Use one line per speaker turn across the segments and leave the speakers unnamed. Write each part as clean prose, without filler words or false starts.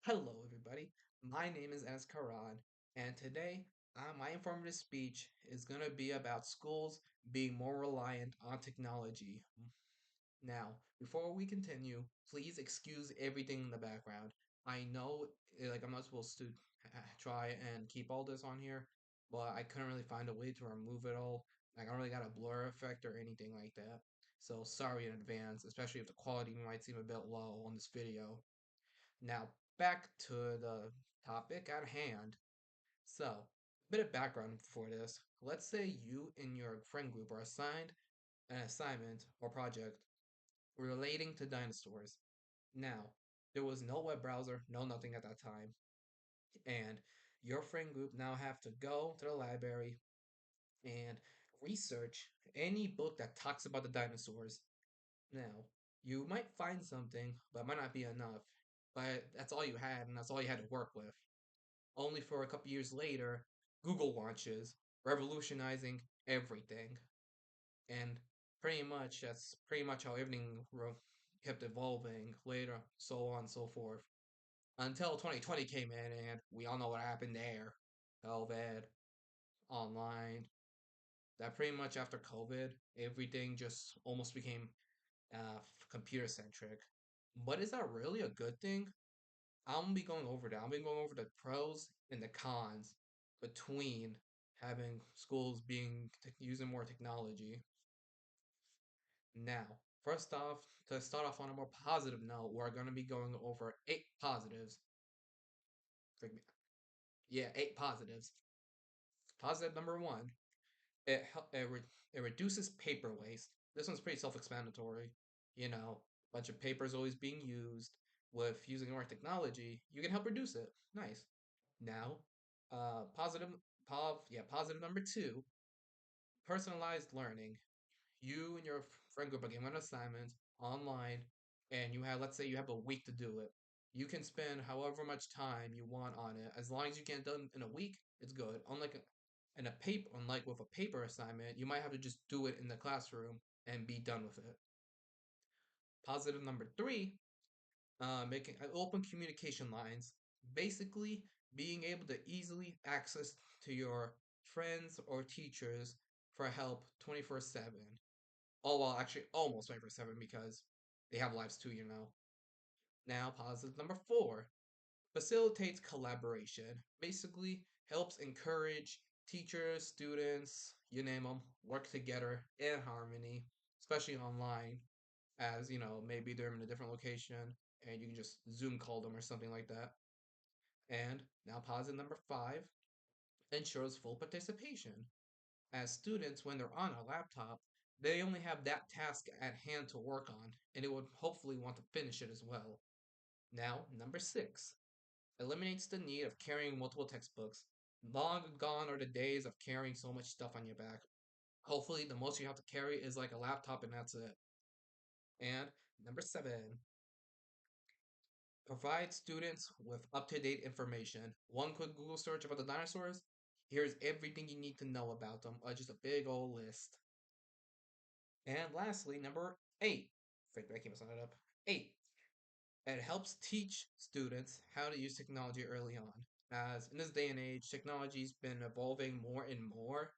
Hello, everybody. My name is Enes Karan, and today my informative speech is going to be about schools being more reliant on technology. Now, before we continue, please excuse everything in the background. I know, like, I'm not supposed to try and keep all this on here, but I couldn't really find a way to remove it all. Like, I don't really got a blur effect or anything like that. So, sorry in advance, especially if the quality might seem a bit low on this video. Now, back to the topic at hand. So, a bit of background for this. Let's say you and your friend group are assigned an assignment or project relating to dinosaurs. Now, there was no web browser, no nothing at that time, and your friend group now have to go to the library and research any book that talks about the dinosaurs. Now, you might find something, but it might not be enough. But that's all you had, and that's all you had to work with. Only for a couple years later, Google launches, revolutionizing everything. And pretty much that's pretty much how everything kept evolving later, so on and so forth. Until 2020 came in, and we all know what happened there. COVID, online. That pretty much after COVID, everything just almost became computer centric. But is that really a good thing? I'm gonna be going over that. I'm gonna be going over the pros and the cons between having schools using more technology. Now, first off, to start off on a more positive note, we're gonna be going over eight positives. Yeah, eight positives. Positive number one, it reduces paper waste. This one's pretty self-explanatory. A bunch of paper is always being used. With using more technology, you can help reduce it. Nice. Now, positive, positive number two, personalized learning. You and your friend group are given an assignment online, and let's say you have a week to do it. You can spend however much time you want on it. As long as you get it done in a week, it's good. Unlike with a paper assignment, you might have to just do it in the classroom and be done with it. Positive number three, making open communication lines. Basically, being able to easily access to your friends or teachers for help 24/7. Oh, well, actually, almost 24/7 because they have lives too. Now, positive number four, facilitates collaboration. Basically, helps encourage teachers, students, you name them, work together in harmony, especially online, as maybe they're in a different location and you can just Zoom call them or something like that. And now, positive number five, ensures full participation. As students, when they're on a laptop, they only have that task at hand to work on, and they would hopefully want to finish it as well. Now, number six, eliminates the need of carrying multiple textbooks. Long gone are the days of carrying so much stuff on your back. Hopefully, the most you have to carry is like a laptop, and that's it. And number seven, provide students with up to date information. One quick Google search about the dinosaurs. Here's everything you need to know about them. Just a big old list. And lastly, number eight. Fake that, keep us on it up. Eight. It helps teach students how to use technology early on. As in this day and age, technology's been evolving more and more.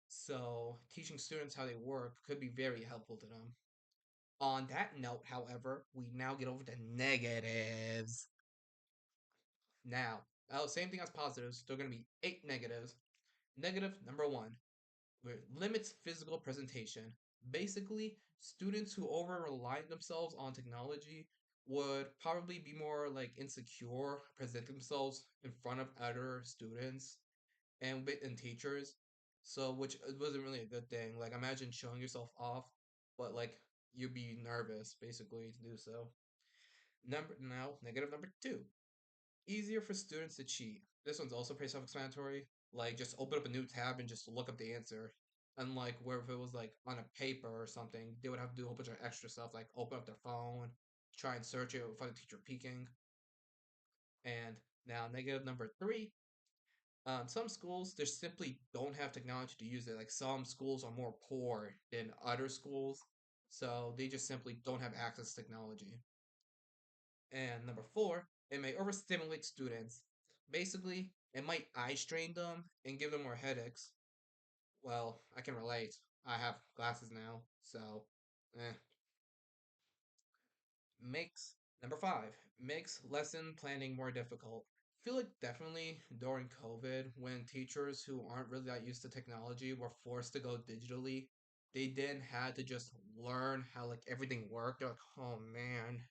So teaching students how they work could be very helpful to them. On that note, however, we now get over to negatives. Now, same thing as positives. There are going to be eight negatives. Negative number one, where it limits physical presentation. Basically, students who over rely on themselves on technology would probably be more like insecure, present themselves in front of other students and teachers. So, which wasn't really a good thing. Like, imagine showing yourself off, but like you'd be nervous basically to do so. Negative number two, easier for students to cheat. This one's also pretty self-explanatory. Like just open up a new tab and just look up the answer. Unlike where if it was like on a paper or something, they would have to do a whole bunch of extra stuff like open up their phone, try and search it without the teacher peeking. And now negative number three. Some schools just simply don't have technology to use it. Like some schools are more poor than other schools, so they just simply don't have access to technology. And number four, It may overstimulate students. Basically, it might eye strain them and give them more headaches. Well, I can relate. I have glasses now, so eh. Makes Number five, makes lesson planning more difficult. I feel like definitely during COVID, when teachers who aren't really that used to technology were forced to go digitally, they then had to just learn how like everything worked. They're like, oh man.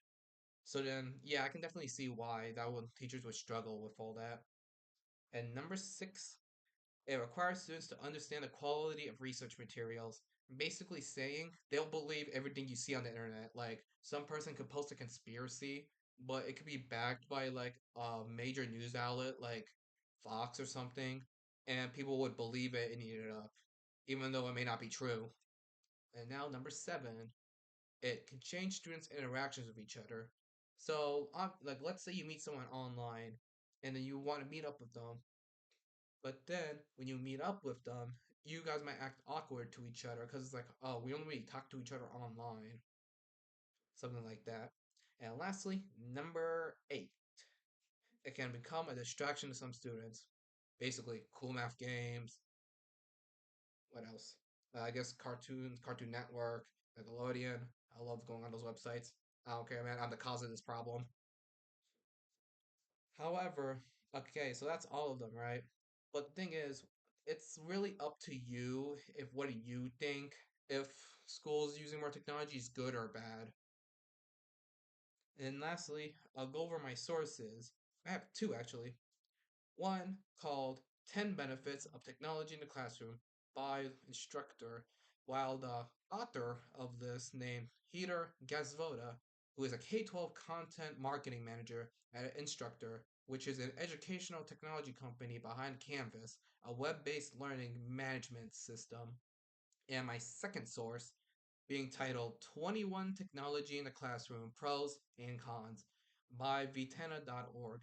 So then, yeah, I can definitely see why that would teachers would struggle with all that. And number six, it requires students to understand the quality of research materials. Basically saying they'll believe everything you see on the internet. Like some person could post a conspiracy, but it could be backed by like a major news outlet like Fox or something, and people would believe it and eat it up, even though it may not be true. And now number seven, it can change students' interactions with each other. So, like, let's say you meet someone online, and then you want to meet up with them, but then when you meet up with them, you guys might act awkward to each other because it's like, oh, we only really talk to each other online, something like that. And lastly, number eight, it can become a distraction to some students. Basically, cool math games. What else? I guess cartoons, Cartoon Network, Nickelodeon. I love going on those websites. I don't care, man. I'm the cause of this problem. However, okay, so that's all of them, right? But the thing is, it's really up to you if what do you think if schools using more technology is good or bad. And lastly, I'll go over my sources. I have two actually. One called 10 Benefits of Technology in the Classroom by instructor, while the author of this named Heater Gazvoda, who is a K-12 content marketing manager at Instructor, which is an educational technology company behind Canvas, a web-based learning management system. And my second source being titled 21 Technology in the Classroom Pros and Cons by vitena.org,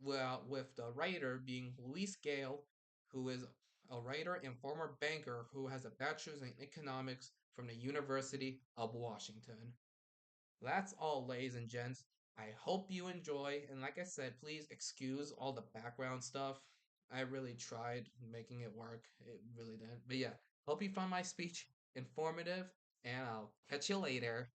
well, with the writer being Luis Gale, who is a writer and former banker who has a bachelor's in economics from the University of Washington. That's all, ladies and gents. I hope you enjoy, and like I said, please excuse all the background stuff. I really tried making it work. It really did. But yeah, hope you found my speech informative, and I'll catch you later.